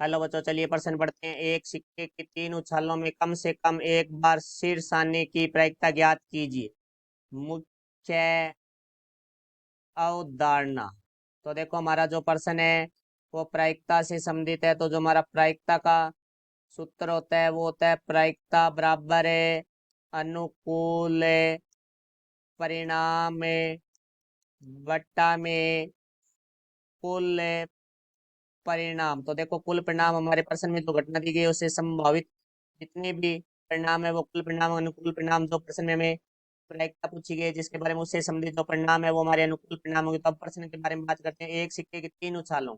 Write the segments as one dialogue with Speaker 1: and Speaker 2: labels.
Speaker 1: Hello बच्चों, चलिए प्रश्न पढ़ते हैं। एक सिक्के की 3 उछालों में कम से कम एक बार शीर्ष आने की प्रायिकता ज्ञात कीजिए। मुख्य अवधारणा। तो देखो, हमारा जो प्रश्न है वो प्रायिकता से संबंधित है। तो जो हमारा प्रायिकता का सूत्र होता है वो होता है प्रायिकता बराबर है अनुकूल परिणाम बट्टा में कुल परिणाम। तो देखो, कुल परिणाम हमारे प्रश्न में जो घटना दी गई है उससे संभावित जितने भी परिणाम है वो कुल परिणाम, अनुकूल परिणाम। जो प्रश्न में हमें प्रायिकता पूछी गई है जिसके बारे में, उससे संबंधित जो परिणाम है वो हमारे अनुकूल परिणाम होंगे। तो अब प्रश्न के बारे में बात करते हैं। एक सिक्के की 3 उछालों।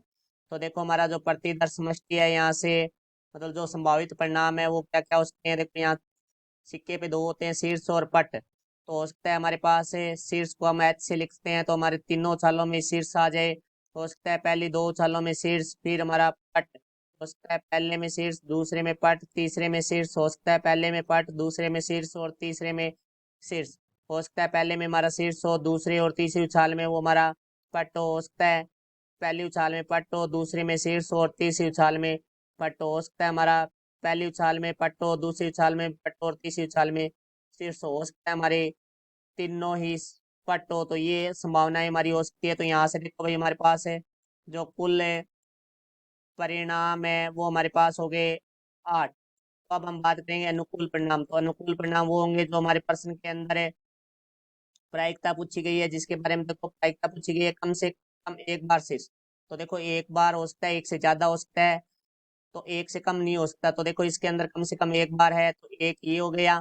Speaker 1: तो देखो, हमारा जो प्रतिदर्श समष्टि है यहाँ से, मतलब जो संभावित परिणाम है वो क्या क्या हो सकते हैं। देखो, यहाँ सिक्के पे 2 होते हैं, शीर्ष और पट। तो हो सकता है हमारे पास शीर्ष को हम एच से लिखते हैं तो हमारे तीनों उछालों में शीर्ष आ जाए। हो सकता है पहली 2 उछालों में शीर्ष, फिर हमारा पट। हो सकता है पहले में शीर्ष, दूसरे में पट, तीसरे में शीर्ष। हो सकता है पहले में पट, दूसरे में शीर्ष और तीसरे में शीर्ष। हो सकता है पहले में हमारा शीर्ष हो, दूसरी और तीसरी उछाल में वो हमारा पट हो सकता है पहली उछाल में पट हो, दूसरे में शीर्ष और तीसरी उछाल में पट हो सकता है हमारा पहली उछाल में पट हो, दूसरी उछाल में पट और तीसरी उछाल में शीर्ष हो सकता है हमारे तीनों ही पट हो। तो ये संभावनाएं हमारी हो सकती है। तो यहाँ से देखो भाई, हमारे पास है जो कुल परिणाम है वो हमारे पास हो गए 8। तो अब हम बात करेंगे अनुकूल परिणाम। तो अनुकूल परिणाम वो होंगे जो हमारे प्रश्न के अंदर है प्रायिकता पूछी गई है, जिसके बारे में देखो प्रायिकता पूछी गई है कम से कम एक बार शीर्ष। तो देखो, एक बार हो सकता है, एक से ज्यादा हो सकता है, तो एक से कम नहीं हो सकता। तो देखो, इसके अंदर कम से कम एक बार है तो एक ये हो गया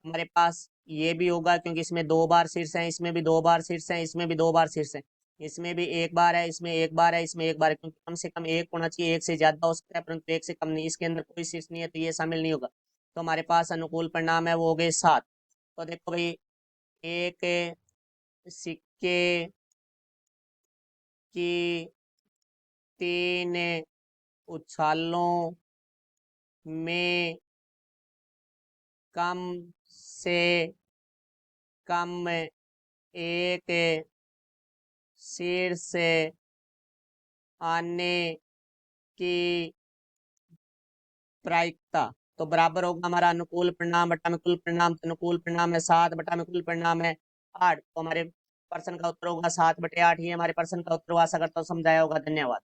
Speaker 1: हमारे पास। ये भी होगा क्योंकि इसमें 2 बार शीर्ष है, इसमें भी 2 बार शीर्ष है, इसमें भी 2 बार शीर्ष है। इसमें भी एक बार है, इसमें एक बार है, इसमें एक बार है, क्योंकि कम से कम एक होना चाहिए। एक से ज्यादा हो सकता है परंतु एक से कम नहीं। इसके अंदर कोई शीर्ष नहीं है तो ये शामिल नहीं होगा। तो हमारे पास अनुकूल परिणाम है वो हो गए 7। तो देखो भाई, एक सिक्के की 3 उछालों में कम से कम एक शीर्ष आने की प्रायिकता। तो बराबर होगा हमारा अनुकूल परिणाम बटा में कुल परिणाम। तो अनुकूल परिणाम है 7 बटा में कुल परिणाम है 8। तो हमारे प्रश्न का उत्तर होगा 7/8। ये हमारे प्रश्न का उत्तर हुआ। आशा करता हूँ समझाया होगा। धन्यवाद।